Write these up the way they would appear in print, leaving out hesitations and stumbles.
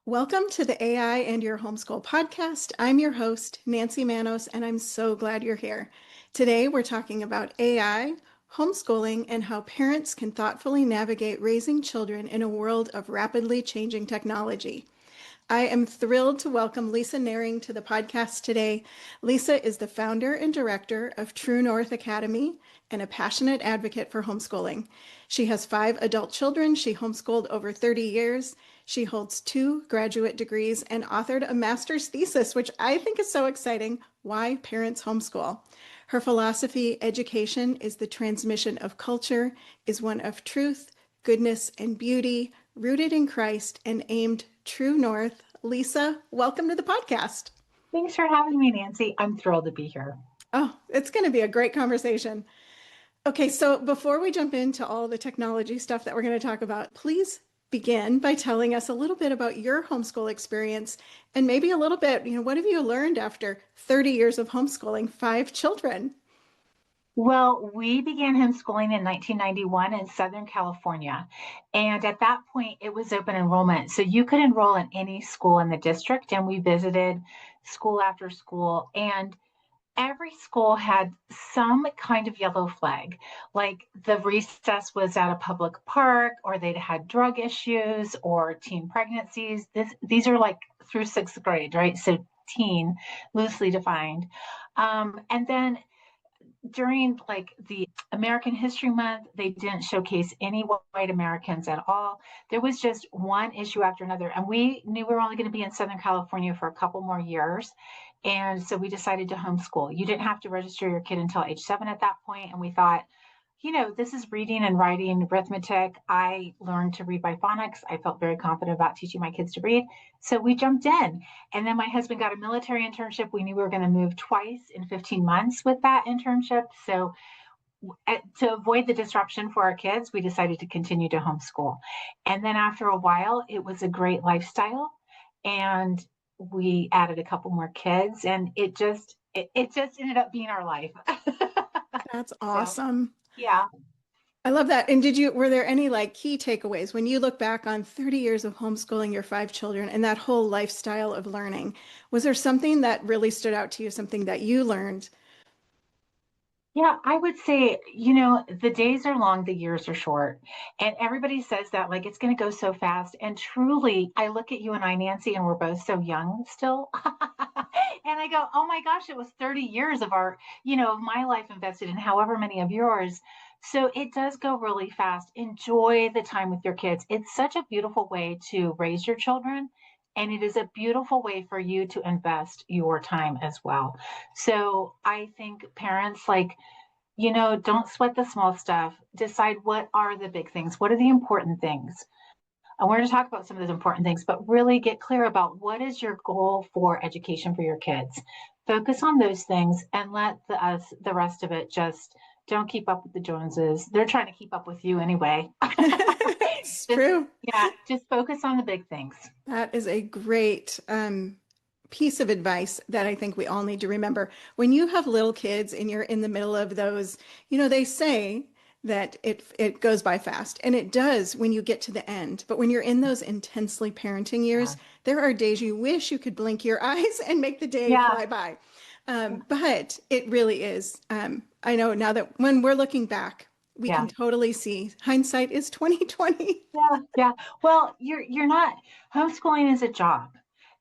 Welcome to the AI and Your Homeschool podcast. I'm your host, Nancy Manos, and I'm so glad you're here. Today, we're talking about AI, homeschooling, and how parents can thoughtfully navigate raising children in a world of rapidly changing technology. I am thrilled to welcome Lisa Nehring to the podcast today. Lisa is the founder and director of True North Academy and a passionate advocate for homeschooling. She has 5 adult children. She homeschooled over 30 years. She holds 2 graduate degrees and authored a master's thesis, which I think is so exciting, Why Parents Homeschool. Her philosophy, education is the transmission of culture, is one of truth, goodness, and beauty, rooted in Christ and aimed true north. Lisa, welcome to the podcast. Thanks for having me, Nancy. I'm thrilled to be here. Oh, it's going to be a great conversation. Okay, so before we jump into all the technology stuff that we're going to talk about, please begin by telling us a little bit about your homeschool experience and maybe a little bit, what have you learned after 30 years of homeschooling 5 children? Well, we began homeschooling in 1991 in Southern California. And at that point, it was open enrollment. So you could enroll in any school in the district. And we visited school after school. And every school had some kind of yellow flag, like the recess was at a public park, or they'd had drug issues or teen pregnancies. These are like through 6th grade, right? So teen, loosely defined. And then during like the American History Month, they didn't showcase any white Americans at all. There was just one issue after another. And we knew we were only going to be in Southern California for a couple more years. And so we decided to homeschool. You didn't have to register your kid until age 7 at that point. And we thought, this is reading and writing, arithmetic. I learned to read by phonics. I felt very confident about teaching my kids to read. So we jumped in. And then my husband got a military internship. We knew we were going to move twice in 15 months with that internship. So to avoid the disruption for our kids, we decided to continue to homeschool. And then after a while, it was a great lifestyle. And we added a couple more kids, and it just ended up being our life. That's So, awesome. yeah. I love that. And were there any key takeaways when you look back on 30 years of homeschooling your 5 children and that whole lifestyle of learning? Was there something that really stood out to you, something that you learned? Yeah, I would say, the days are long, the years are short. And everybody says that like it's going to go so fast. And truly, I look at you and I, Nancy, and we're both so young still. And I go, oh my gosh, it was 30 years of of my life invested in however many of yours. So it does go really fast. Enjoy the time with your kids. It's such a beautiful way to raise your children. And it is a beautiful way for you to invest your time as well. So I think parents don't sweat the small stuff. Decide what are the big things, what are the important things. And we're going to talk about some of those important things, but really get clear about what is your goal for education for your kids. Focus on those things and let the rest of it just don't keep up with the Joneses. They're trying to keep up with you anyway. It's just, true. yeah, just focus on the big things. That is a great piece of advice that I think we all need to remember. When you have little kids and you're in the middle of those, they say that it goes by fast, and it does when you get to the end. But when you're in those intensely parenting Yeah. years, there are days you wish you could blink your eyes and make the day Yeah. fly by. But it really is. I know now that when we're looking back, we Yeah. can totally see hindsight is 2020. Yeah. Yeah. Well, you're not homeschooling is a job.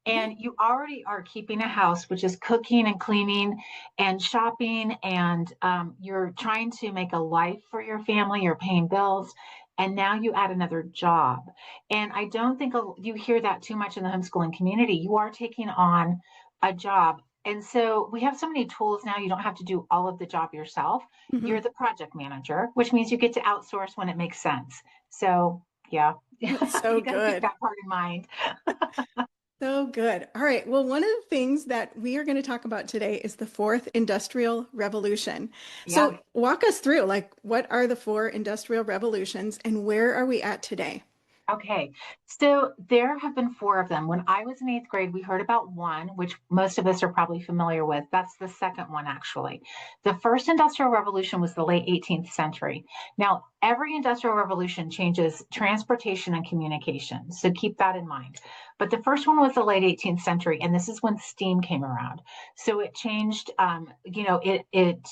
Yeah. And you already are keeping a house, which is cooking and cleaning and shopping, and you're trying to make a life for your family, you're paying bills, and now you add another job. And I don't think you hear that too much in the homeschooling community. You are taking on a job. And so we have so many tools now, you don't have to do all of the job yourself. Mhm. You're the project manager, which means you get to outsource when it makes sense. So, yeah, That's so you got to keep good. that part in mind. So good. All right. Well, one of the things that we are going to talk about today is the fourth industrial revolution. Yeah. So walk us through, what are the 4 industrial revolutions and where are we at today? Okay, so there have been four of them. When I was in eighth grade, we heard about one, which most of us are probably familiar with. That's the second one, actually. The first industrial revolution was the late 18th century. Now, every industrial revolution changes transportation and communication, so keep that in mind. But the first one was the late 18th century, and this is when steam came around. So it changed, it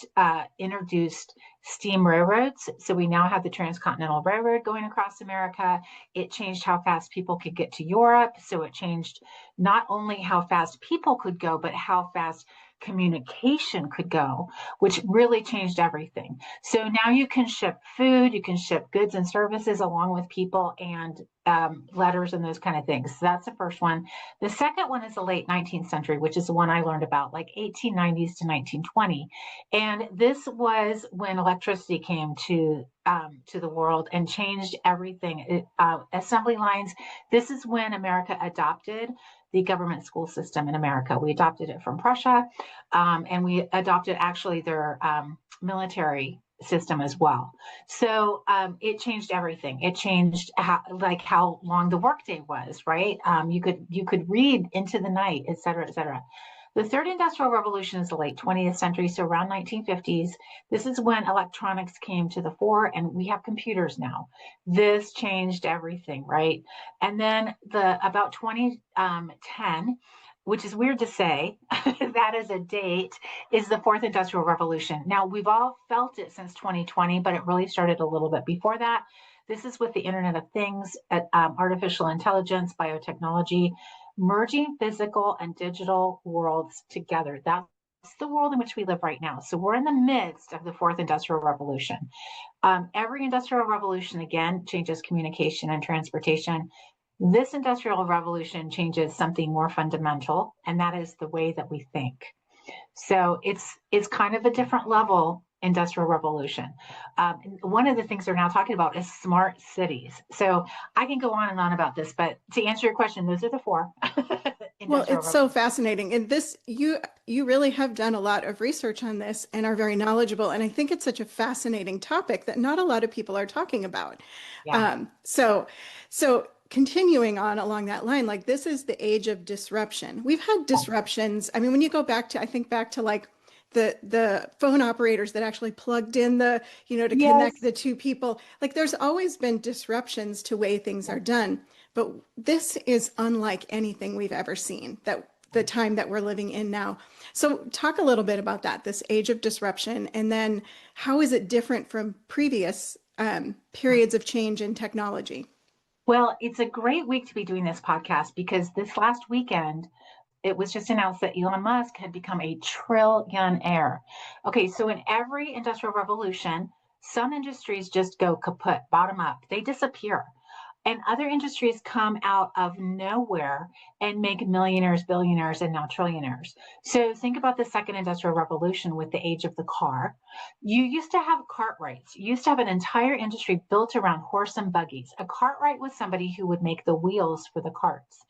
introduced steam railroads. So we now have the Transcontinental Railroad going across America. It changed how fast people could get to Europe. So it changed not only how fast people could go, but how fast communication could go, which really changed everything. So now you can ship food, you can ship goods and services along with people and letters and those kind of things. So that's the first one. The second one is the late 19th century, which is the one I learned about, like 1890s to 1920. And this was when electricity came to the world and changed everything. Assembly lines. This is when America adopted the government school system in America. We adopted it from Prussia, and we adopted actually their military system as well. So it changed everything. It changed how long the workday was, right? You could read into the night, et cetera, et cetera. The third industrial revolution is the late 20th century, so around 1950s. This is when electronics came to the fore, and we have computers now. This changed everything, right? And then about 2010, which is weird to say, that is a date, is the fourth industrial revolution. Now, we've all felt it since 2020, but it really started a little bit before that. This is with the Internet of Things, artificial intelligence, biotechnology, merging physical and digital worlds together. That's the world in which we live right now. So we're in the midst of the fourth industrial revolution. Every industrial revolution, again, changes communication and transportation. This industrial revolution changes something more fundamental, and that is the way that we think. So it's kind of a different level industrial revolution. One of the things they're now talking about is smart cities. So I can go on and on about this, but to answer your question, those are the four Well, industrial it's so revolutions. fascinating. And this, you really have done a lot of research on this and are very knowledgeable. And I think it's such a fascinating topic that not a lot of people are talking about. Yeah. Um, so, so continuing on along that line, like this is the age of disruption. We've had disruptions. I mean, when you go back to, I think back to like the phone operators that actually plugged in to connect Yes. the two people. Like there's always been disruptions to way things are done. But this is unlike anything we've ever seen, that the time that we're living in now. So talk a little bit about that, this age of disruption, and then how is it different from previous periods of change in technology? Well, it's a great week to be doing this podcast because this last weekend, it was just announced that Elon Musk had become a trillionaire. Okay, so in every industrial revolution, some industries just go kaput, bottom up, they disappear. And other industries come out of nowhere and make millionaires, billionaires, and now trillionaires. So think about the second industrial revolution with the age of the car. You used to have Cartwrights. You used to have an entire industry built around horse and buggies. A Cartwright was somebody who would make the wheels for the carts.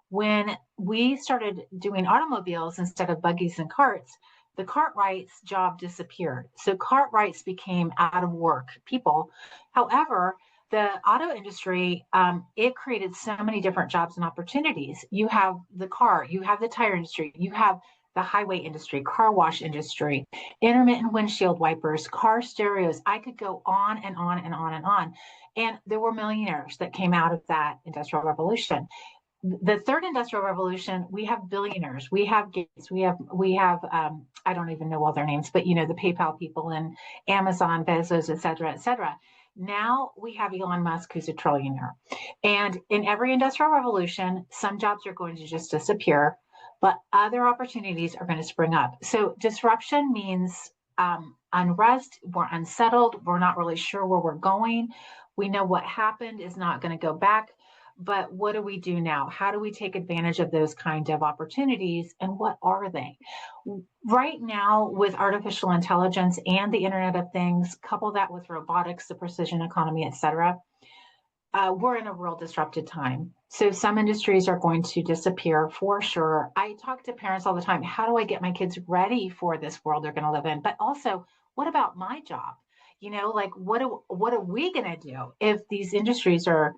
When we started doing automobiles instead of buggies and carts, the Cartwrights job disappeared. So Cartwrights became out of work people. However, the auto industry, it created so many different jobs and opportunities. You have the car, you have the tire industry, you have the highway industry, car wash industry, intermittent windshield wipers, car stereos. I could go on and on and on and on. And there were millionaires that came out of that industrial revolution. The third industrial revolution, we have billionaires, we have Gates, we have I don't even know all their names, but the PayPal people and Amazon, Bezos, et cetera, et cetera. Now we have Elon Musk, who's a trillionaire. And in every industrial revolution, some jobs are going to just disappear, but other opportunities are going to spring up. So disruption means unrest. We're unsettled. We're not really sure where we're going. We know what happened is not going to go back. But what do we do now? How do we take advantage of those kind of opportunities, and what are they? Right now, with artificial intelligence and the Internet of Things, couple that with robotics, the precision economy, et cetera, we're in a real disrupted time. So some industries are going to disappear for sure. I talk to parents all the time. How do I get my kids ready for this world they're going to live in? But also, what about my job? Like what are we going to do if these industries are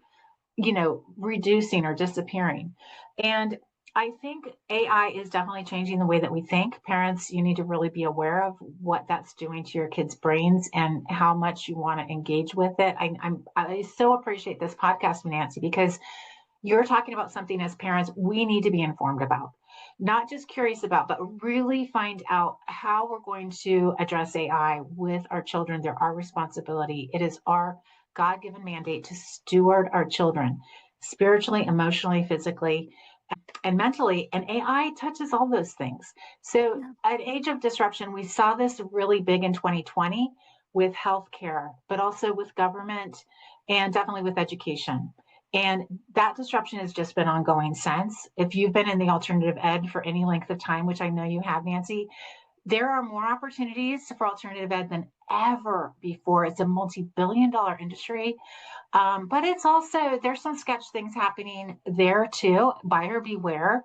reducing or disappearing. And I think AI is definitely changing the way that we think. Parents, you need to really be aware of what that's doing to your kids' brains and how much you want to engage with it. I so appreciate this podcast, Nancy, because you're talking about something as parents we need to be informed about, not just curious about, but really find out how we're going to address AI with our children. They're our responsibility. It is our God given mandate to steward our children spiritually, emotionally, physically, and mentally. And AI touches all those things. So Yeah. at Age of Disruption, we saw this really big in 2020 with healthcare, but also with government and definitely with education. And that disruption has just been ongoing since. If you've been in the alternative ed for any length of time, which I know you have, Nancy, there are more opportunities for alternative ed than ever before. It's a multi-billion-dollar industry, but it's also, there's some sketch things happening there too. Buyer beware.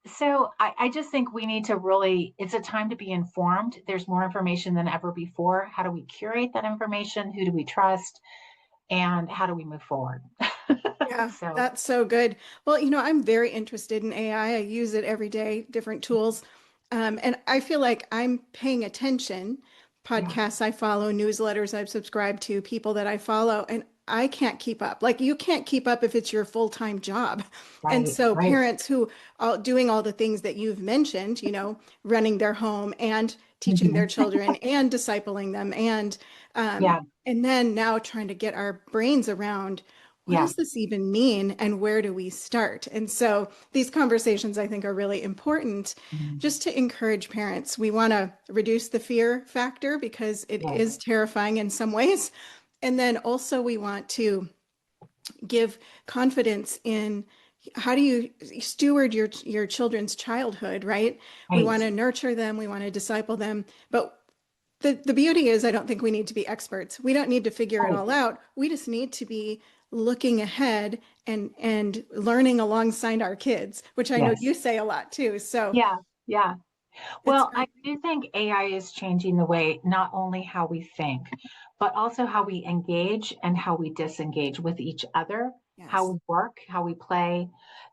So I just think we need to really, it's a time to be informed. There's more information than ever before. How do we curate that information? Who do we trust? And how do we move forward? Yeah, So, that's so good. Well, I'm very interested in AI. I use it every day, different tools. And I feel like I'm paying attention. yeah, Podcasts I follow, newsletters I've subscribed to, people that I follow, and I can't keep up. Like you can't keep up if it's your full-time job. And right, so right. parents who are doing all the things that you've mentioned, running their home and teaching their Mhm. children and discipling them Yeah, and then now trying to get our brains around what yeah, does this even mean and where do we start? And so these conversations I think are really important mhm, just to encourage parents. We want to reduce the fear factor because it is yes, terrifying in some ways. And then also we want to give confidence in how do you steward your children's childhood, right? We right, want to nurture them, we want to disciple them, but the beauty is, I don't think we need to be experts. We don't need to figure it right, all out. We just need to be looking ahead and learning alongside our kids, which I know yes, you say a lot too. So yeah, yeah. it's Well, I great. do think AI is changing the way not only how we think, but also how we engage and how we disengage with each other, how Yes. we work, how we play.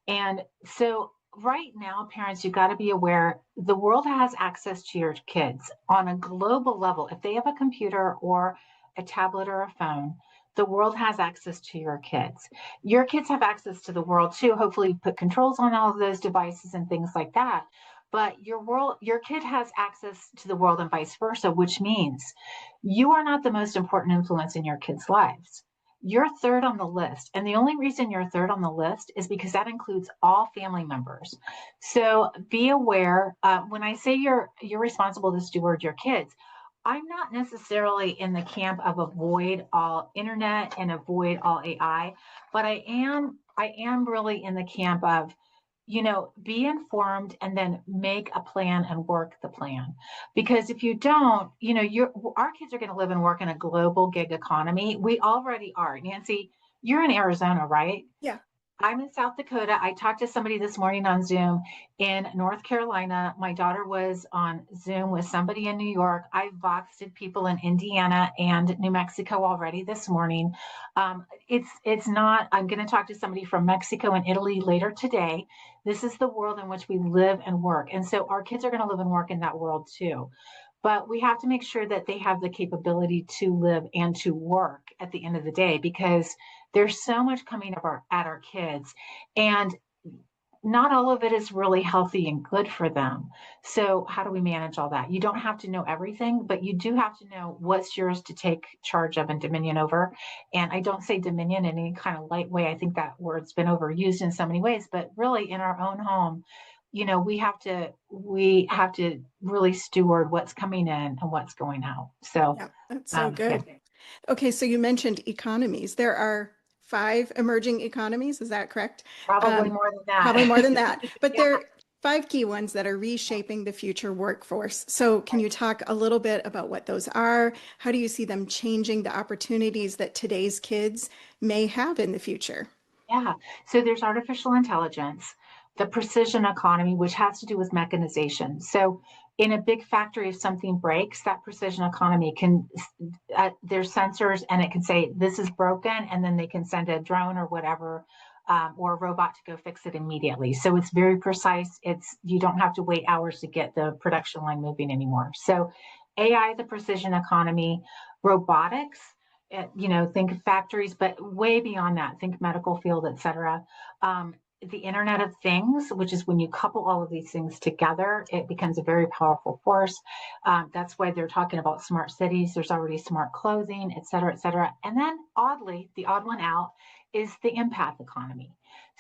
And so, right now, parents, you got to be aware the world has access to your kids on a global level. If they have a computer or a tablet or a phone, the world has access to your kids. Your kids have access to the world too. Hopefully, you put controls on all of those devices and things like that, but your kid has access to the world and vice versa, which means you are not the most important influence in your kids' lives. You're third on the list, and the only reason you're third on the list is because that includes all family members. So be aware. When I say you're responsible to steward your kids, I'm not necessarily in the camp of avoid all internet and avoid all AI, but I am really in the camp of, be informed and then make a plan and work the plan. Because if you don't, our kids are going to live and work in a global gig economy. We already are. Nancy, you're in Arizona, right? Yeah. I'm in South Dakota. I talked to somebody this morning on Zoom in North Carolina. My daughter was on Zoom with somebody in New York. I've voxed people in Indiana and New Mexico already this morning. It's not. I'm going to talk to somebody from Mexico and Italy later today. This is the world in which we live and work, and so our kids are going to live and work in that world too. But we have to make sure that they have the capability to live and to work at the end of the day, because there's so much coming up at our kids, and not all of it is really healthy and good for them. So how do we manage all that? You don't have to know everything, but you do have to know what's yours to take charge of and dominion over. And I don't say dominion in any kind of light way. I think that word's been overused in so many ways, but really in our own home, we have to really steward what's coming in and what's going out. So Yeah, that's so yeah, good. Okay, so you mentioned economies. There are five emerging economies, is that correct? probably Um, more than Probably that. more than that, but Yeah. there are five key ones that are reshaping the future workforce. So can you talk a little bit about what those are? How do you see them changing the opportunities that today's kids may have in the future? Yeah. So there's artificial intelligence, the precision economy, which has to do with mechanization. So in a big factory, if something breaks, that precision economy can, there's sensors and it can say, this is broken. And then they can send a drone or whatever, or a robot to go fix it immediately. So it's very precise. You don't have to wait hours to get the production line moving anymore. So AI, the precision economy, robotics, think factories, but way beyond that, think medical field, et cetera. The Internet of Things, which is when you couple all of these things together, it becomes a very powerful force. That's why they're talking about smart cities. There's already smart clothing, et cetera, et cetera. And then oddly, the odd one out is the empath economy.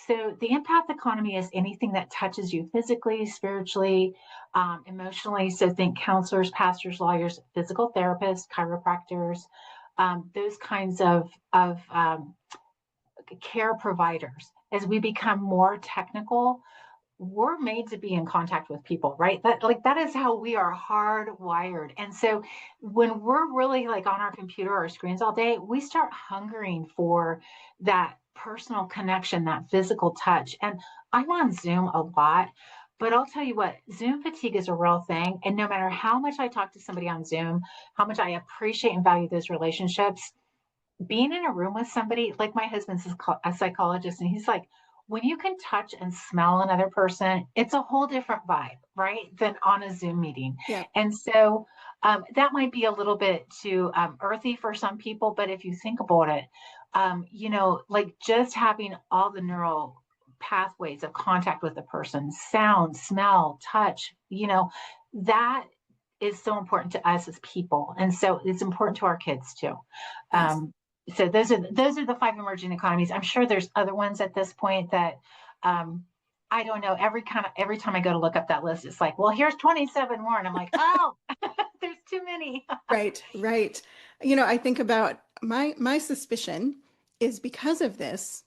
So the empath economy is anything that touches you physically, spiritually, emotionally. So think counselors, pastors, lawyers, physical therapists, chiropractors, those kinds of care providers. As we become more technical, we're made to be in contact with people, right? That is how we are hardwired. And so when we're really like on our computer or screens all day, we start hungering for that personal connection, that physical touch. And I'm on Zoom a lot, but I'll tell you what, Zoom fatigue is a real thing. And no matter how much I talk to somebody on Zoom, how much I appreciate and value those relationships, being in a room with somebody, like my husband's a psychologist, and he's like, when you can touch and smell another person, it's a whole different vibe, right? Than on a Zoom meeting. Yeah. And so that might be a little bit too earthy for some people, but if you think about it, like just having all the neural pathways of contact with a person, sound, smell, touch, that is so important to us as people. And so it's important to our kids too. Yes. So those are the five emerging economies. I'm sure there's other ones at this point that I don't know. Every time I go to look up that list, it's like, well, here's 27 more, and I'm like, oh, there's too many. Right, right. I think about my suspicion is because of this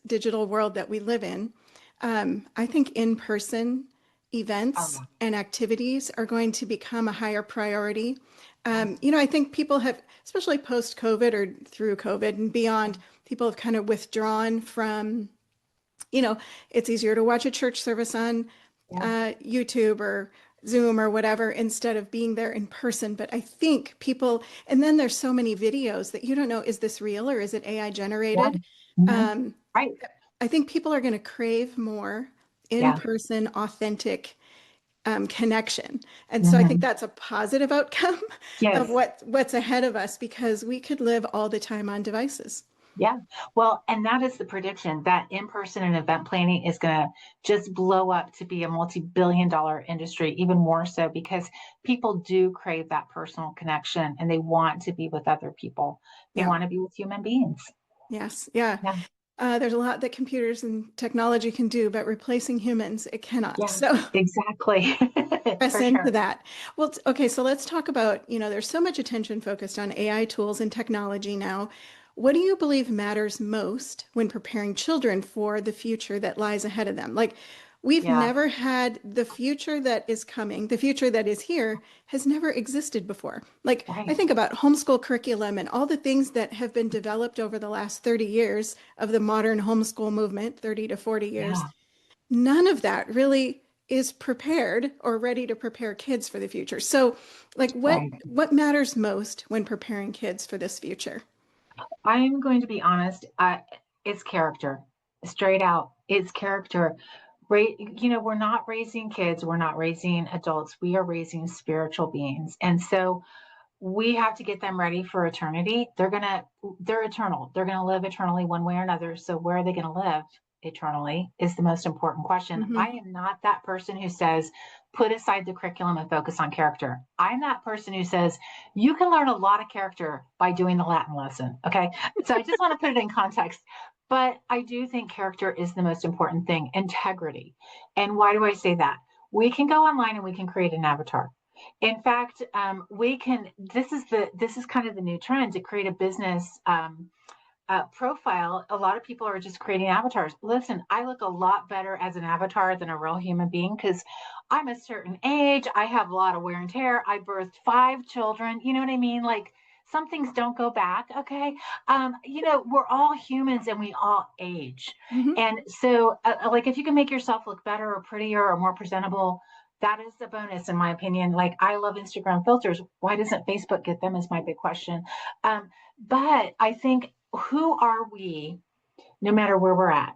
digital world that we live in, I think in-person Oh events yeah, and activities are going to become a higher priority. yes, I think people have, especially post-COVID or through COVID and beyond, people have kind of withdrawn from, it's easier to watch a church service on yeah, YouTube or Zoom or whatever instead of being there in person. But I think people, and then there's so many videos that you don't know, is this real or is it AI yeah. generated? Hmm. Um, Right. I think people are going to crave more Yeah. in-person, authentic connection. And so I think Hmm. that's a positive outcome of Yes. what's ahead of us because we could live all the time on devices. Yeah. Well, and that is the prediction that in-person and event planning is going to just blow up to be a multi-billion-dollar industry, even more so because people do crave that personal connection and they want to be with other people. They Yeah. want to be with human beings. Yes. Yeah. Yeah. There's a lot that computers and technology can do, but replacing humans, it cannot. Yeah. So Exactly. press For into sure. that. Well, okay, so let's talk about, there's so much attention focused on AI tools and technology now. What do you believe matters most when preparing children for the future that lies ahead of them? Like, we've Yeah. never had the future that is coming, the future that is here has never existed before. Like, I Right. think about homeschool curriculum and all the things that have been developed over the last 30 years of the modern homeschool movement, 30 to 40 years. Yeah. None of that really is prepared or ready to prepare kids for the future. So, like Right. what matters most when preparing kids for this future? I'm going to be honest. It's character, straight out. It's character. Right? We're not raising kids. We're not raising adults. We are raising spiritual beings, and so we have to get them ready for eternity. They're eternal. They're gonna live eternally one way or another. So where are they gonna live eternally is the most important question. I Hmm. am not that person who says, put aside the curriculum and focus on character. I'm that person who says, you can learn a lot of character by doing the Latin lesson. Okay. So I just want to put it in context. But I do think character is the most important thing, integrity. And why do I say that? We can go online and we can create an avatar. In fact, we can. This is kind of the new trend to create a business profile. A lot of people are just creating avatars. Listen, I look a lot better as an avatar than a real human being because I'm a certain age. I have a lot of wear and tear. I birthed 5 children. You know what I mean? Like some things don't go back. Okay. We're all humans and we all age. Hmm. And so, like, if you can make yourself look better or prettier or more presentable, That is the bonus, in my opinion. Like, I love Instagram filters. Why doesn't Facebook get them is my big question. But I think, who are we, no matter where we're at?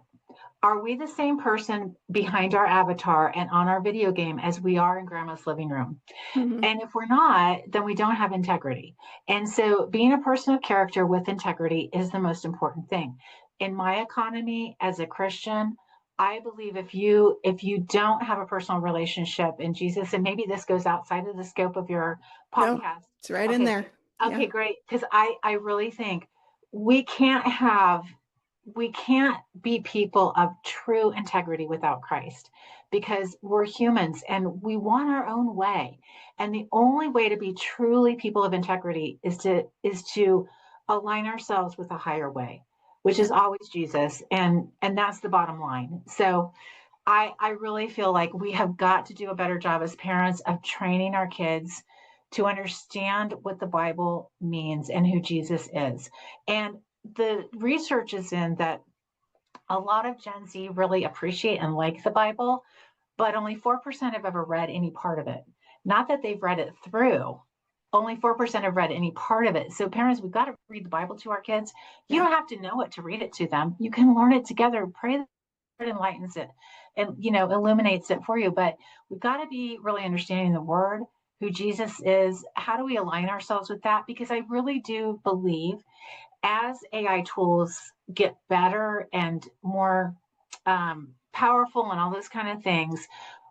Are we the same person behind our avatar and on our video game as we are in grandma's living room? Mhm. And if we're not, then we don't have integrity. And so being a person of character with integrity is the most important thing. In my economy as a Christian, I believe if you don't have a personal relationship in Jesus, and maybe this goes outside of the scope of your No, podcast. it's right in Okay. there. Yeah. Okay, great. Because I really think we can't have we can't be people of true integrity without Christ, because we're humans and we want our own way. And the only way to be truly people of integrity is to align ourselves with a higher way, which Yeah. is always Jesus. And that's the bottom line. So I really feel like we have got to do a better job as parents of training our kids to understand what the Bible means and who Jesus is. And the research is in that a lot of Gen Z really appreciate and like the Bible, but only 4% have ever read any part of it. Not that they've read it through, only 4% have read any part of it. So, parents, we've got to read the Bible to our kids. You Yeah. don't have to know it to read it to them. You can learn it together. Pray that it enlightens it and, illuminates it for you. But we've got to be really understanding the word, who Jesus is. How do we align ourselves with that? Because I really do believe as AI tools get better and more powerful and all those kind of things,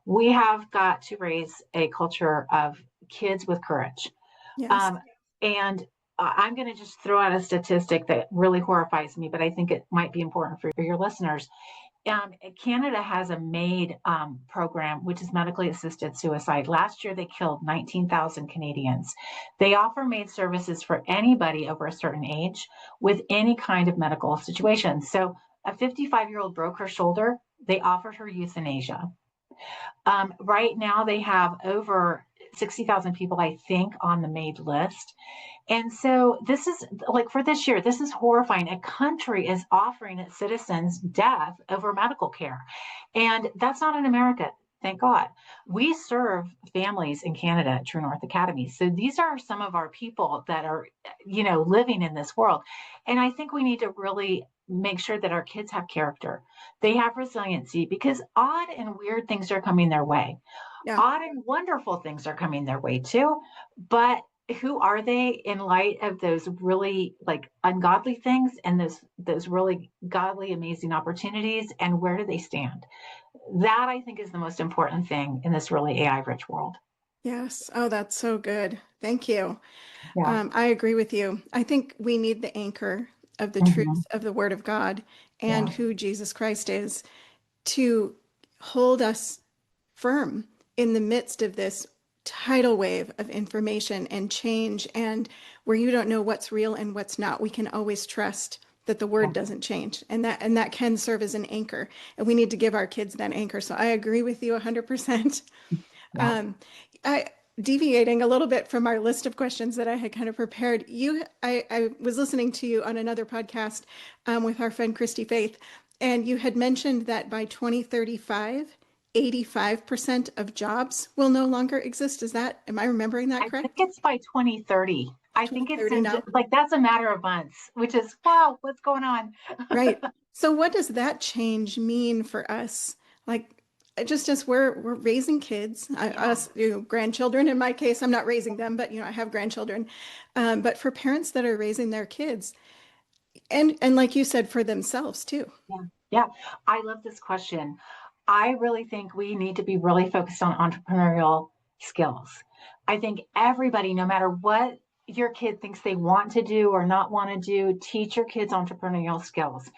we have got to raise a culture of kids with courage. Yes. Um, and I'm going to just throw out a statistic that really horrifies me, but I think it might be important for your listeners. Canada has a MAID program, which is medically assisted suicide. Last year, they killed 19,000 Canadians. They offer MAID services for anybody over a certain age with any kind of medical situation. So, a 55-year-old broke her shoulder. They offered her euthanasia. Right now, they have over 60,000 people, I think, on the MAID list. And so this is like, for this year, this is horrifying. A country is offering its citizens death over medical care. And that's not in America. Thank God. We serve families in Canada at True North Academy. So these are some of our people that are, living in this world. And I think we need to really make sure that our kids have character. They have resiliency, because odd and weird things are coming their way. Yeah. Odd and wonderful things are coming their way too. But who are they in light of those really like ungodly things and those really godly amazing opportunities, and where do they stand? That, I think, is the most important thing in this really AI rich world. Yes. Oh, that's so good. Thank you. Yeah. I agree with you. I think we need the anchor of the Hmm. truth of the Word of God and Yeah. who Jesus Christ is to hold us firm in the midst of this tidal wave of information and change, and where you don't know what's real and what's not. We can always trust that the Yeah. word doesn't change, and that can serve as an anchor. And we need to give our kids that anchor. So I agree with you 100%. Yeah. Um, I deviating a little bit from our list of questions that I had kind of prepared. I was listening to you on another podcast with our friend Christy Faith, and you had mentioned that by 2035, 85% of jobs will no longer exist. Am I remembering that I think correct? it's by 2030. I think it's 2030 in now? like, that's a matter of months, which is, wow, what's going on? Right. So what does that change mean for us? Like, just as we're raising kids, Yeah. us, grandchildren. In my case, I'm not raising them, but I have grandchildren. But for parents that are raising their kids, and like you said, for themselves too. Yeah. Yeah. I love this question. I really think we need to be really focused on entrepreneurial skills. I think everybody, no matter what your kid thinks they want to do or not want to do, teach your kids entrepreneurial skills.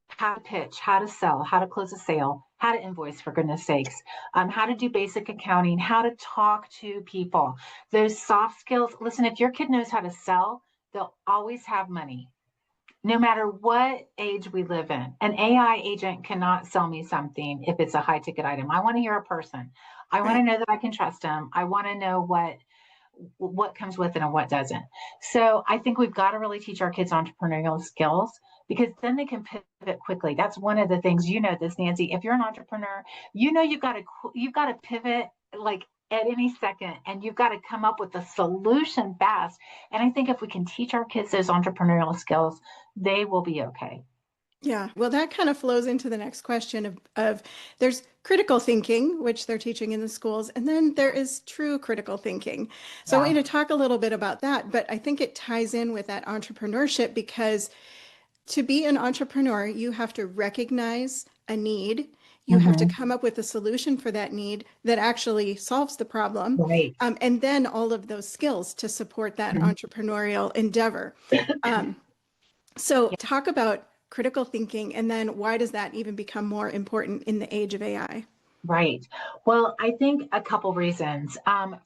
How to pitch, how to sell, how to close a sale, how to invoice, for goodness sakes, how to do basic accounting, how to talk to people. Those soft skills. Listen, if your kid knows how to sell, they'll always have money, no matter what age we live in. An AI agent cannot sell me something if it's a high ticket item. I want to hear a person. I want to Right. know that I can trust them. I want to know what comes with it and what doesn't. So I think we've got to really teach our kids entrepreneurial skills, because then they can pivot quickly. That's one of the things, this, Nancy. If you're an entrepreneur, you've got to pivot like at any second, and you've got to come up with a solution fast. And I think if we can teach our kids those entrepreneurial skills, they will be okay. Yeah, well, that kind of flows into the next question of there's critical thinking, which they're teaching in the schools, and then there is true critical thinking. So I want Yeah. you to talk a little bit about that, but I think it ties in with that entrepreneurship because to be an entrepreneur, you have to recognize a need. You have to Hmm. come up with a solution for that need that actually solves the problem. Right. And then all of those skills to support that Mhm. entrepreneurial endeavor. Um, so, talk about critical thinking, and then why does that even become more important in the age of AI? Right. Well, I think a couple reasons.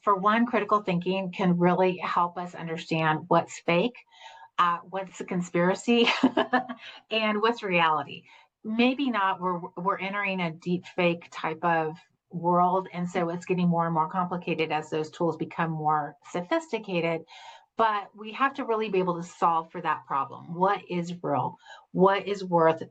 For one, critical thinking can really help us understand what's fake, what's a conspiracy, and what's reality. Maybe not. We're entering a deep fake type of world, and so it's getting more and more complicated as those tools become more sophisticated. But we have to really be able to solve for that problem. What is real? What is worth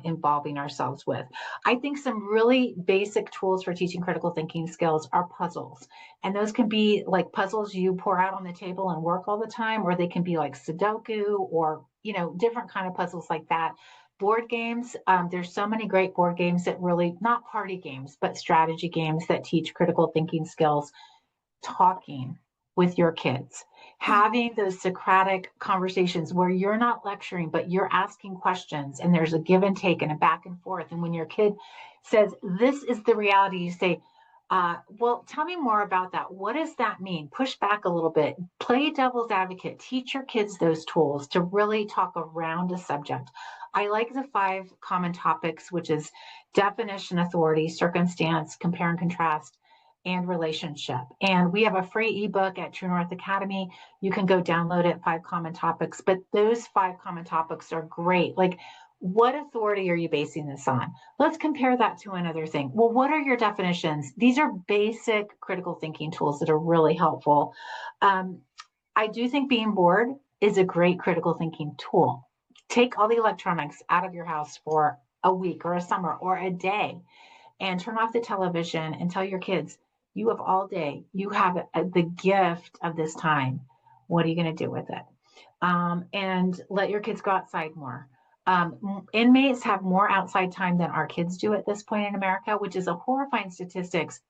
involving ourselves with? I think some really basic tools for teaching critical thinking skills are puzzles. And those can be like puzzles you pour out on the table and work all the time, or they can be like Sudoku or, different kind of puzzles like that. Board games, there's so many great board games that really, not party games, but strategy games that teach critical thinking skills. Talking with your kids, Yeah. having those Socratic conversations where you're not lecturing, but you're asking questions and there's a give and take and a back and forth. And when your kid says, "This is the reality," you say, well, tell me more about that. What does that mean? Push back a little bit, play devil's advocate, teach your kids those tools to really talk around a subject. I like the 5 common topics, which is definition, authority, circumstance, compare and contrast, and relationship. And we have a free ebook at True North Academy. You can go download it, 5 common topics. But those 5 common topics are great. Like, what authority are you basing this on? Let's compare that to another thing. Well, what are your definitions? These are basic critical thinking tools that are really helpful. Um, I do think being bored is a great critical thinking tool. Take all the electronics out of your house for a week or a summer or a day and turn off the television and tell your kids, you have all day, you have the gift of this time. What are you going to do with it? And let your kids go outside more. Inmates have more outside time than our kids do at this point in America, which is a horrifying statistics.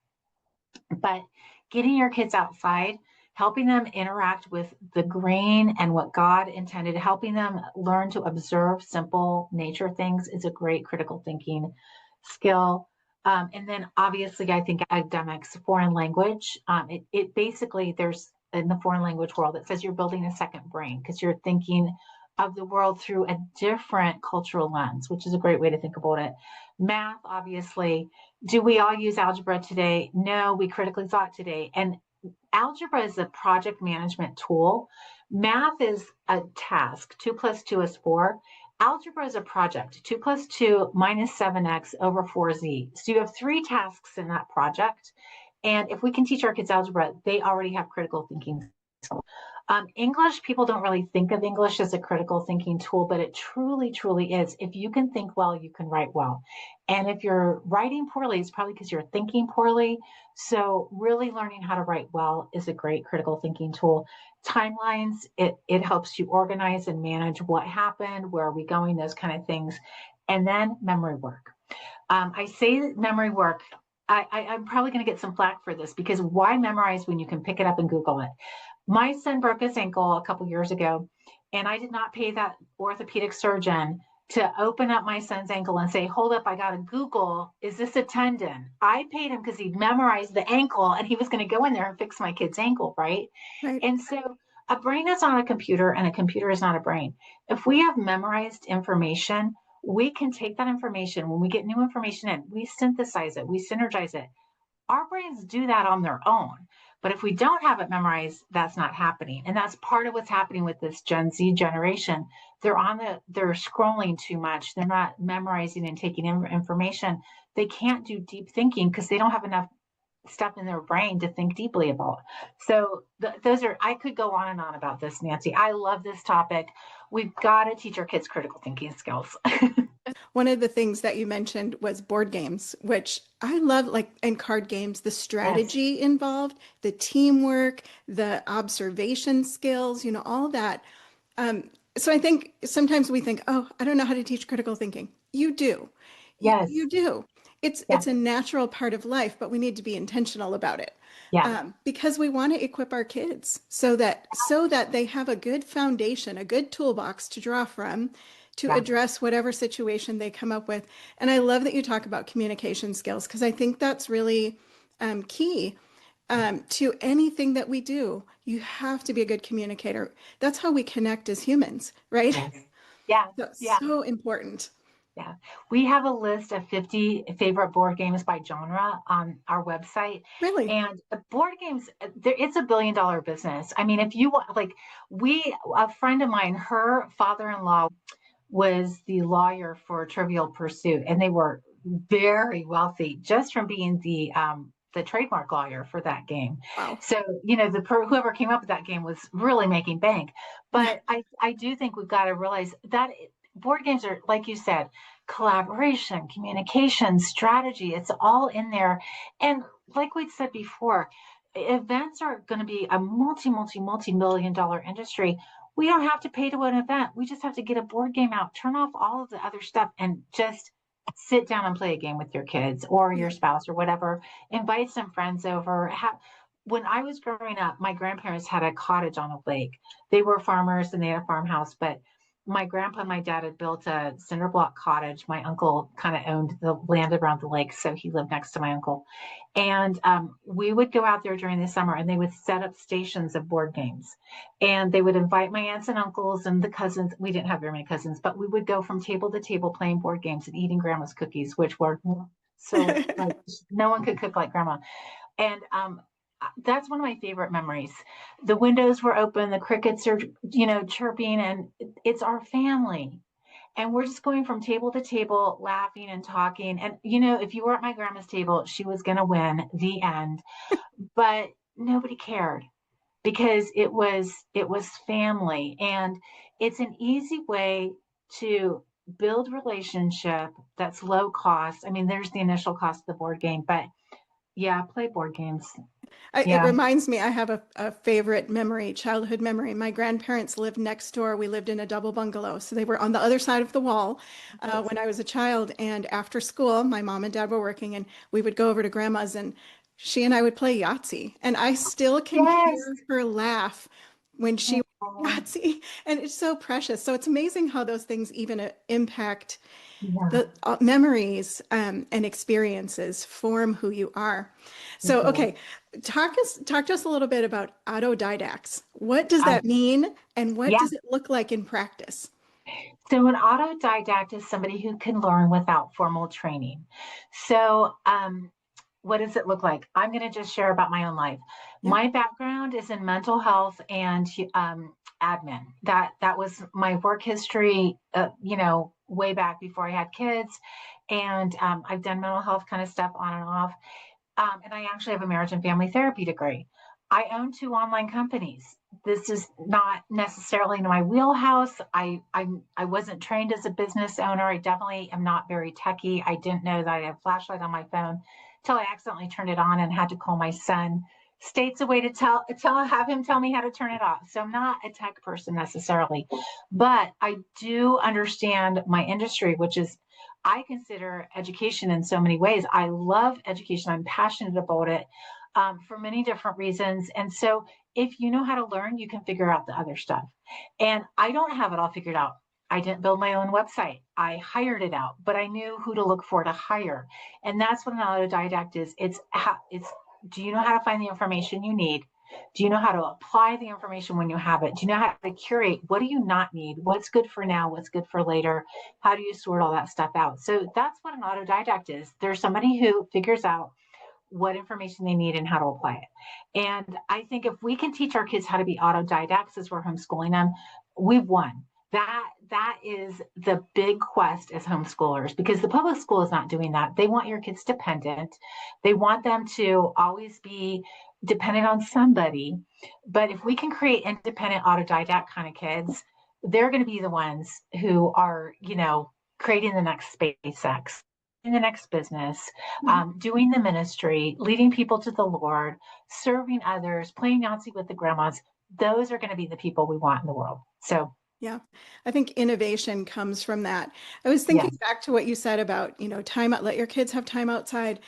But getting your kids outside, helping them interact with the green and what God intended, helping them learn to observe simple nature things is a great critical thinking skill. And then obviously, I think academics, foreign language, it basically, there's in the foreign language world, it says you're building a second brain because you're thinking of the world through a different cultural lens, which is a great way to think about it. Math, obviously, do we all use algebra today? No, we critically thought today. And algebra is a project management tool. Math is a task. 2 plus 2 is 4. Algebra is a project. 2 plus 2 minus 7x over 4z. So you have 3 tasks in that project. And if we can teach our kids algebra, they already have critical thinking. English, people don't really think of English as a critical thinking tool, but it truly, truly is. If you can think well, you can write well. And if you're writing poorly, it's probably because you're thinking poorly. So really learning how to write well is a great critical thinking tool. Timelines, it helps you organize and manage what happened, where are we going, those kind of things. And then memory work. I say memory work. I'm probably going to get some flack for this because why memorize when you can pick it up and Google it? My son broke his ankle a couple years ago, and I did not pay that orthopedic surgeon to open up my son's ankle and say, hold up, I got to Google, is this a tendon? I paid him because he'd memorized the ankle and he was going to go in there and fix my kid's ankle, right? Right. And so a brain is not a computer and a computer is not a brain. If we have memorized information, we can take that information when we get new information in, we synthesize it, we synergize it. Our brains do that on their own. But if we don't have it memorized, that's not happening. And that's part of what's happening with this Gen Z generation. They're scrolling too much. They're not memorizing and taking in information. They can't do deep thinking because they don't have enough stuff in their brain to think deeply about. So those are, I could go on and on about this, Nancy. I love this topic. We've got to teach our kids critical thinking skills. One of the things that you mentioned was board games, which I love, like, and card games, the Yes, strategy involved, the teamwork, the observation skills, all that. So I think sometimes we think, oh, I don't know how to teach critical thinking. You do. You yes, do. yeah, It's a natural part of life, but we need to be intentional about it. yeah, Because we want to equip our kids so that they have a good foundation, a good toolbox to draw from to yeah, address whatever situation they come up with. And I love that you talk about communication skills because I think that's really key to anything that we do. You have to be a good communicator. That's how we connect as humans, right? yes, yeah, That's yeah. so important. Yeah, we have a list of 50 favorite board games by genre on our website. Really? And board games, it's $1 billion business. I mean, if you want, like, a friend of mine, her father-in-law was the lawyer for Trivial Pursuit, and they were very wealthy just from being the trademark lawyer for that game. Wow. So, whoever came up with that game was really making bank. But I do think we've got to realize that board games are, like you said, collaboration, communication, strategy. It's all in there. And like we said before, events are going to be a multi-million dollar industry. We don't have to pay to an event. We just have to get a board game out, turn off all of the other stuff, and just sit down and play a game with your kids or Yeah. your spouse or whatever. Invite some friends over. When I was growing up, my grandparents had a cottage on a lake. They were farmers and they had a farmhouse, but my grandpa and my dad had built a cinder block cottage. My uncle kind of owned the land around the lake, so he lived next to my uncle. And we would go out there during the summer and they would set up stations of board games. And they would invite my aunts and uncles and the cousins. We didn't have very many cousins, but we would go from table to table playing board games and eating grandma's cookies, which were so like no one could cook like grandma. And that's one of my favorite memories. The windows were open, the crickets are, chirping, and it's our family. And we're just going from table to table, laughing and talking. And, if you were at my grandma's table, she was going to win the end. But nobody cared because it was family. And it's an easy way to build relationship that's low cost. I mean, there's the initial cost of the board game, but yeah, play board games. It Yeah. reminds me, I have a favorite memory, childhood memory. My grandparents lived next door. We lived in a double bungalow. So they were on the other side of the wall when I was a child. And after school, my mom and dad were working, and we would go over to grandma's, and she and I would play Yahtzee. And I still can Yes. hear her laugh when she Oh, Yahtzee. And it's so precious. So it's amazing how those things even impact yeah, the memories and experiences form who you are. they So, do. okay, talk to us a little bit about autodidacts. What does Uh, that mean, and what yeah. does it look like in practice? So an autodidact is somebody who can learn without formal training. So, what does it look like? I'm going to just share about my own life. Yeah. My background is in mental health and admin. That was my work history. Way back before I had kids, and I've done mental health kind of stuff on and off. And I actually have a marriage and family therapy degree. I own two online companies. This is not necessarily in my wheelhouse. I wasn't trained as a business owner. I definitely am not very techy. I didn't know that I had a flashlight on my phone until I accidentally turned it on and had to call my son states away to have him tell me how to turn it off. So I'm not a tech person necessarily, but I do understand my industry, which is I consider education in so many ways. I love education. I'm passionate about it for many different reasons. And so, if you know how to learn, you can figure out the other stuff. And I don't have it all figured out. I didn't build my own website. I hired it out, but I knew who to look for to hire. And that's what an autodidact is. It's do you know how to find the information you need? Do you know how to apply the information when you have it? Do you know how to curate? What do you not need? What's good for now? What's good for later? How do you sort all that stuff out? So that's what an autodidact is. There's somebody who figures out what information they need and how to apply it. And I think if we can teach our kids how to be autodidacts as we're homeschooling them, we've won. That is the big quest as homeschoolers, because the public school is not doing that. They want your kids dependent. They want them to always be dependent on somebody. But if we can create independent autodidact kind of kids, they're going to be the ones who are, creating the next SpaceX, in the next business, Mhm. doing the ministry, leading people to the Lord, serving others, playing Yahtzee with the grandmas. Those are going to be the people we want in the world. So, Yeah, I think innovation comes from that. I was yeah, thinking back to what you said about, time out, let your kids have time outside.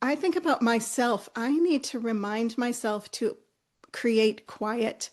I think about myself. I need to remind myself to create quiet.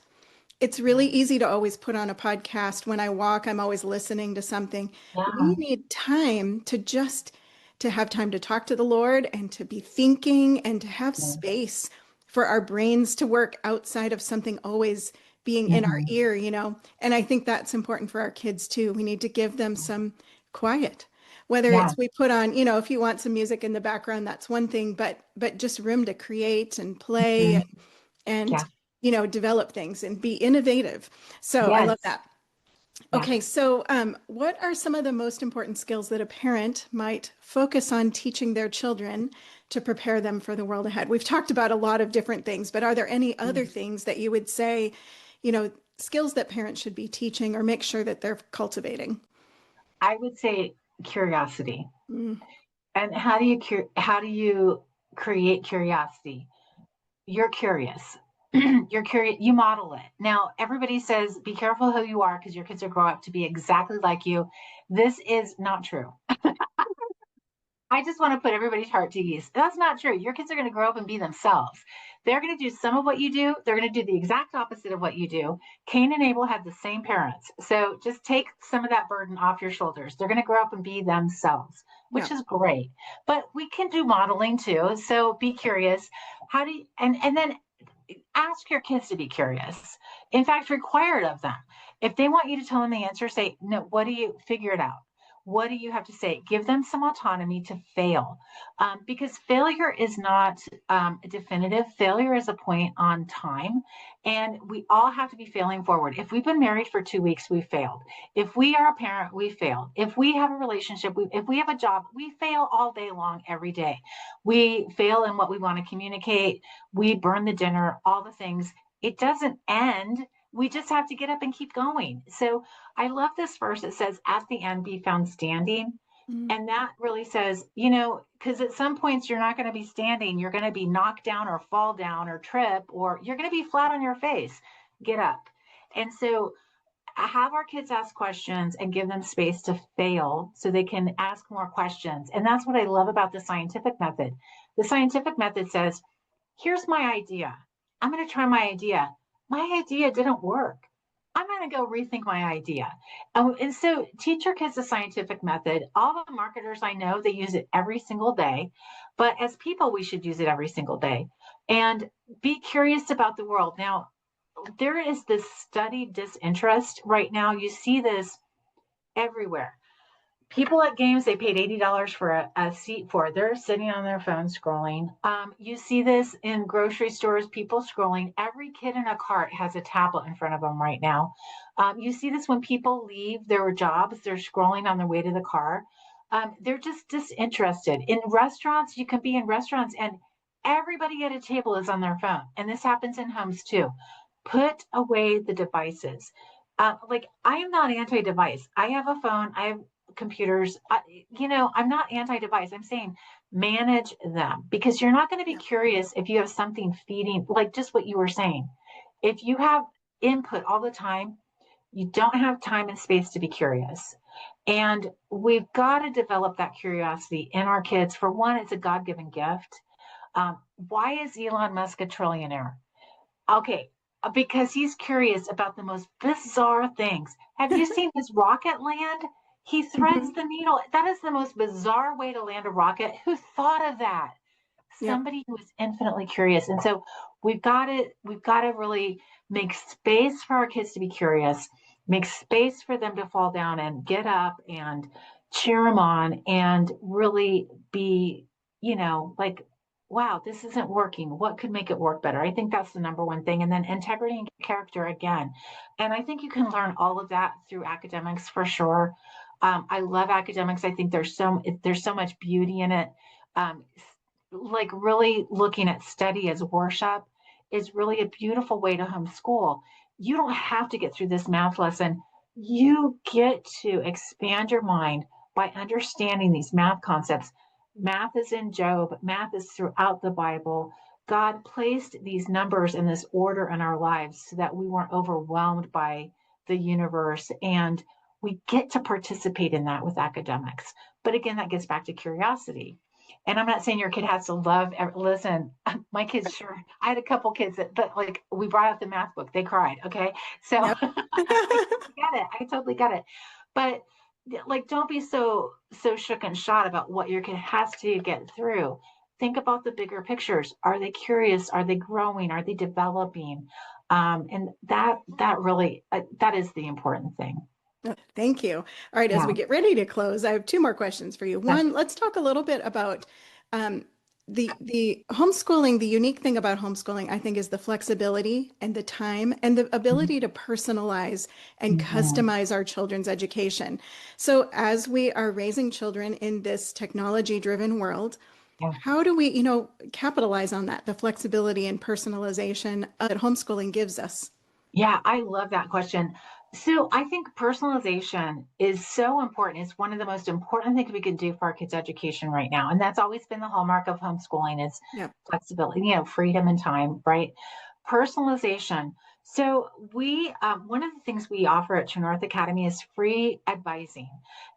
It's really easy to always put on a podcast. When I walk, I'm always listening to something. yeah, We need time to just to have time to talk to the Lord and to be thinking and to have yeah. space for our brains to work outside of something always being in our Mhm. ear. And I think that's important for our kids too. We need to give them some quiet. Whether Yeah. it's we put on, if you want some music in the background, that's one thing, but just room to create and play Mhm. and Yeah. develop things and be innovative. So I love Yes. that. Yeah. Okay, so what are some of the most important skills that a parent might focus on teaching their children to prepare them for the world ahead? We've talked about a lot of different things, but are there any other things that you would say, skills that parents should be teaching or make sure that they're cultivating? I would say curiosity. Mm, And how do you create curiosity? You're curious. You're curious. You model it. Now, everybody says be careful who you are because your kids will grow up to be exactly like you. This is not true. I just want to put everybody's heart to ease. That's not true. Your kids are going to grow up and be themselves. They're going to do some of what you do. They're going to do the exact opposite of what you do. Cain and Abel had the same parents. So just take some of that burden off your shoulders. They're going to grow up and be themselves, yeah. which is great. But we can do modeling too. So be curious. How do you, and then ask your kids to be curious. In fact, require it of them. If they want you to tell them the answer, say, no, what do you figure it out? What do you have to say? Give them some autonomy to fail, because failure is not definitive. Failure is a point on time, and we all have to be failing forward. If we've been married for 2 weeks, we failed. If we are a parent, we failed. If we have a relationship, if we have a job, we fail all day long, every day. We fail in what we want to communicate. We burn the dinner, all the things. It doesn't end. We just have to get up and keep going. So I love this verse. It says, at the end, be found standing. Mm, And that really says, because at some points you're not going to be standing, you're going to be knocked down or fall down or trip, or you're going to be flat on your face. Get up. And so have our kids ask questions and give them space to fail so they can ask more questions. And that's what I love about the scientific method. The scientific method says, here's my idea. I'm going to try my idea. My idea didn't work. I'm going to go rethink my idea. And so teach your kids the scientific method. All the marketers I know, they use it every single day. But as people, we should use it every single day. And be curious about the world. Now, there is this study disinterest right now. You see this everywhere. People at games they paid $80 for a seat for. They're sitting on their phone scrolling. You see this in grocery stores, people scrolling. Every kid in a cart has a tablet in front of them right now. You see this when people leave their jobs, they're scrolling on their way to the car. They're just disinterested. In restaurants, you can be in restaurants and everybody at a table is on their phone. And this happens in homes too. Put away the devices. Like I am not anti-device. I have a phone. I have computers. I'm not anti-device. I'm saying manage them because you're not going to be yeah. curious if you have something feeding, like just what you were saying. If you have input all the time, you don't have time and space to be curious. And we've got to develop that curiosity in our kids. For one, it's a God given gift. Why is Elon Musk a trillionaire? Okay, because he's curious about the most bizarre things. Have you seen his rocket land? He threads Mhm. the needle. That is the most bizarre way to land a rocket. Who thought of that? Yep. Somebody who is infinitely curious. And so we've got to really make space for our kids to be curious, make space for them to fall down and get up and cheer them on and really be, like, wow, this isn't working. What could make it work better? I think that's the number one thing. And then integrity and character again. And I think you can learn all of that through academics for sure. I love academics. I think there's so much beauty in it. Um, like really looking at study as worship is really a beautiful way to homeschool. You don't have to get through this math lesson. You get to expand your mind by understanding these math concepts. Math is in Job, math is throughout the Bible. God placed these numbers in this order in our lives so that we weren't overwhelmed by the universe. And we get to participate in that with academics. But again, that gets back to curiosity. And I'm not saying your kid has to love, listen, my kids, sure. I had a couple kids but like we brought out the math book, they cried. Okay. So Yep. I totally get it. I totally get it. But like, don't be so shook and shot about what your kid has to get through. Think about the bigger pictures. Are they curious? Are they growing? Are they developing? And that really that is the important thing. Thank you. All right, as Yeah. we get ready to close, I have two more questions for you. One, let's talk a little bit about um, the homeschooling. The unique thing about homeschooling, I think, is the flexibility and the time and the ability to personalize and Mhm. customize our children's education. So, as we are raising children in this technology-driven world, Yeah. how do we, capitalize on that, the flexibility and personalization that homeschooling gives us? Yeah, I love that question. So I think personalization is so important. It's one of the most important things we can do for our kids' education right now. And that's always been the hallmark of homeschooling is Yeah. flexibility, freedom and time, right? Personalization. So one of the things we offer at True North Academy is free advising.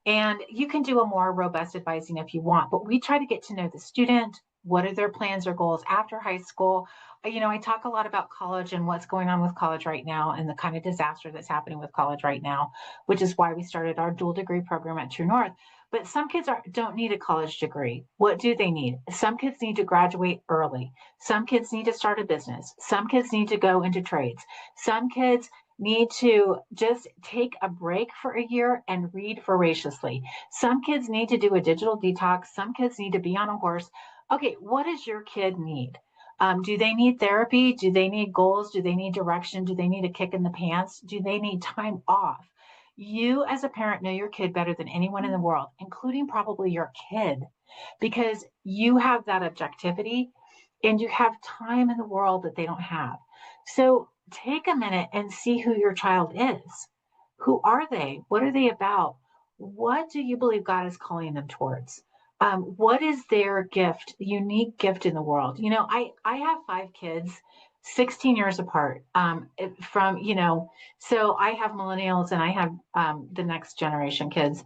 And you can do a more robust advising if you want, but we try to get to know the student. What are their plans or goals after high school? I talk a lot about college and what's going on with college right now and the kind of disaster that's happening with college right now, which is why we started our dual degree program at True North. But some kids don't need a college degree. What do they need? Some kids need to graduate early. Some kids need to start a business. Some kids need to go into trades. Some kids need to just take a break for a year and read voraciously. Some kids need to do a digital detox. Some kids need to be on a horse. Okay, what does your kid need? Do they need therapy? Do they need goals? Do they need direction? Do they need a kick in the pants? Do they need time off? You, as a parent, know your kid better than anyone in the world, including probably your kid, because you have that objectivity and you have time in the world that they don't have. So take a minute and see who your child is. Who are they? What are they about? What do you believe God is calling them towards? What is their gift, unique gift in the world? I have five kids, 16 years apart. So I have millennials and I have the next generation kids.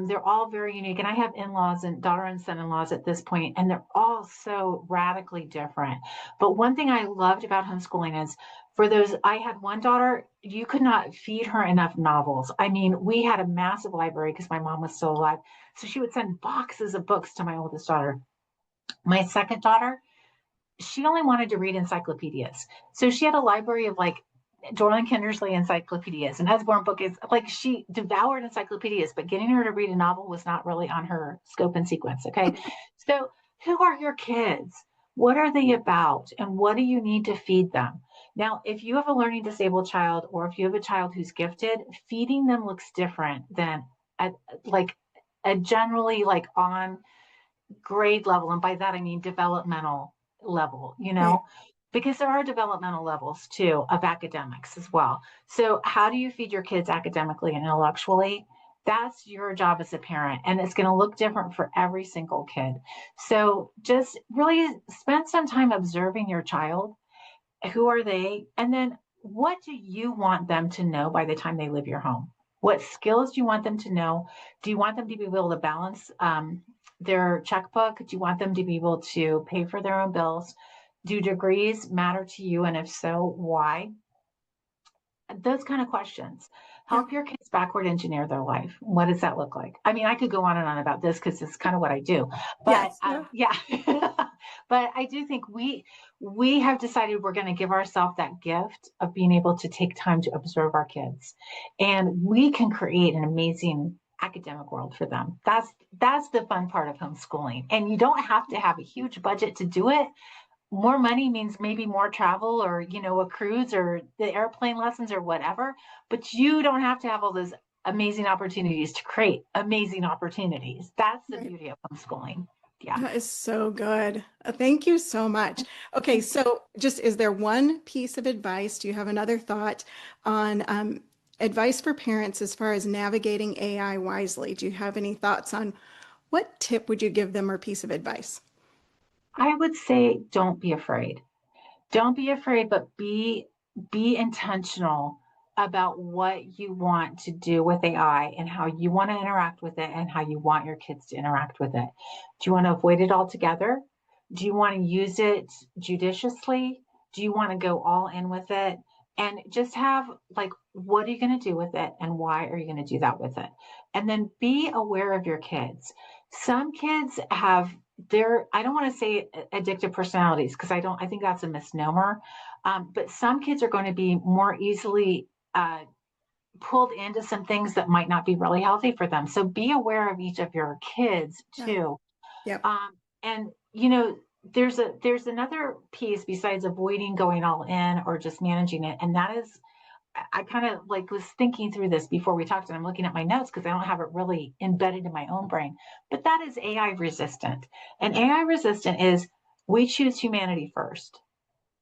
They're all very unique. And I have in laws and daughter and son in laws at this point, and they're all so radically different. But one thing I loved about homeschooling is for those, I had one daughter, you could not feed her enough novels. I mean, we had a massive library because my mom was still alive. So she would send boxes of books to my oldest daughter. My second daughter, she only wanted to read encyclopedias. So she had a library of like Dorland Kindersley encyclopedias and Usborne book is like she devoured encyclopedias, but getting her to read a novel was not really on her scope and sequence. Okay. So who are your kids? What are they about? And what do you need to feed them? Now, if you have a learning disabled child or if you have a child who's gifted, feeding them looks different than a, like a generally like on grade level. And by that, I mean developmental level, Right. because there are developmental levels too of academics as well. So, how do you feed your kids academically and intellectually? That's your job as a parent, and it's going to look different for every single kid. So, just really spend some time observing your child. Who are they? And then, what do you want them to know by the time they leave your home? What skills do you want them to know? Do you want them to be able to balance their checkbook? Do you want them to be able to pay for their own bills? Do degrees matter to you? And if so, why? Those kind of questions. Yeah. Help your kids backward engineer their life. What does that look like? I mean, I could go on and on about this because it's kind of what I do. But Yes. Yeah. yeah, but I do think we have decided we're going to give ourselves that gift of being able to take time to observe our kids, and we can create an amazing academic world for them. That's the fun part of homeschooling, and you don't have to have a huge budget to do it. More money means maybe more travel or a cruise or the airplane lessons or whatever, but you don't have to have all those amazing opportunities to create amazing opportunities. That's the Right. beauty of homeschooling. Yeah. That is so good. Thank you so much. Okay, so just is there one piece of advice? Do you have another thought on advice for parents as far as navigating AI wisely. Do you have any thoughts on what tip would you give them or piece of advice? I would say don't be afraid. Don't be afraid, but be intentional about what you want to do with AI and how you want to interact with it and how you want your kids to interact with it. Do you want to avoid it altogether? Do you want to use it judiciously? Do you want to go all in with it? And just have like, what are you going to do with it and why are you going to do that with it? And then be aware of your kids. Some kids have I don't want to say addictive personalities because I think that's a misnomer. But some kids are going to be more easily pulled into some things that might not be really healthy for them. So be aware of each of your kids Yeah. too. Yep. And there's another piece besides avoiding going all in or just managing it, and that is I kind of like was thinking through this before we talked, and I'm looking at my notes because I don't have it really embedded in my own brain. But that is AI resistant. And AI resistant is we choose humanity first.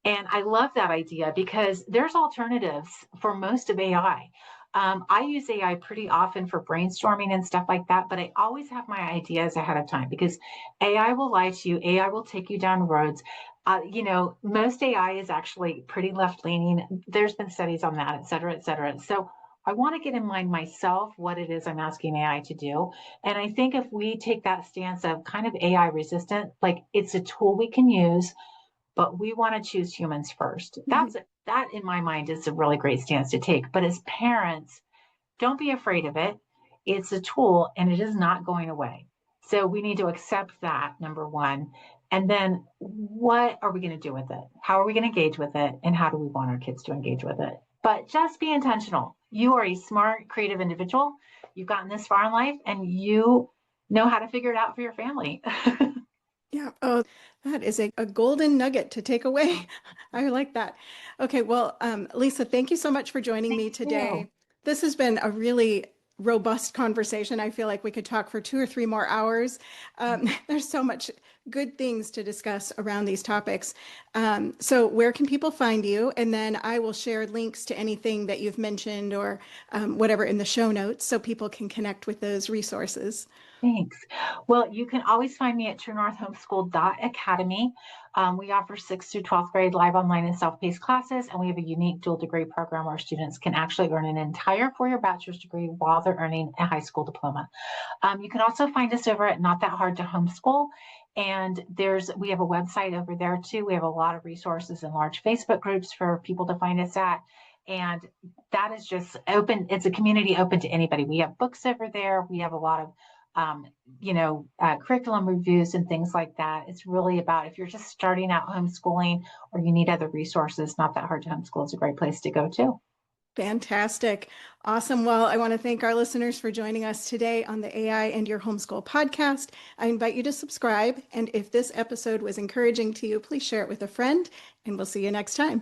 And I love that idea because there's alternatives for most of AI. I use AI pretty often for brainstorming and stuff like that, but I always have my ideas ahead of time because AI will lie to you. AI will take you down roads. Most AI is actually pretty left leaning. There's been studies on that, et cetera, et cetera. So I want to get in mind myself what it is I'm asking AI to do. And I think if we take that stance of kind of AI resistant, like it's a tool we can use, but we want to choose humans first. Mhm. That in my mind is a really great stance to take. But as parents, don't be afraid of it. It's a tool and it is not going away. So we need to accept that, number one. And then what are we going to do with it? How are we going to engage with it? And how do we want our kids to engage with it? But just be intentional. You are a smart, creative individual. You've gotten this far in life and you know how to figure it out for your family. Yeah. Oh, that is a golden nugget to take away. I like that. Okay. Well, Lisa, thank you so much for joining Thank me you. today. This has been a really robust conversation. I feel like we could talk for 2 or 3 more hours. There's so much good things to discuss around these topics. So, where can people find you? And then I will share links to anything that you've mentioned or whatever in the show notes so people can connect with those resources. Thanks. Well, you can always find me at truenorthhomeschool.academy. We offer 6th through 12th grade live online and self-paced classes, and we have a unique dual degree program where students can actually earn an entire 4-year bachelor's degree while they're earning a high school diploma. You can also find us over at Not That Hard to Homeschool. And we have a website over there too. We have a lot of resources and large Facebook groups for people to find us at. And that is just open. It's a community open to anybody. We have books over there. We have a lot of curriculum reviews and things like that. It's really about if you're just starting out homeschooling or you need other resources, Not That Hard to Homeschool is a great place to go to. Fantastic. Awesome. Well, I want to thank our listeners for joining us today on the AI and Your Homeschool podcast. I invite you to subscribe. And if this episode was encouraging to you, please share it with a friend, and we'll see you next time.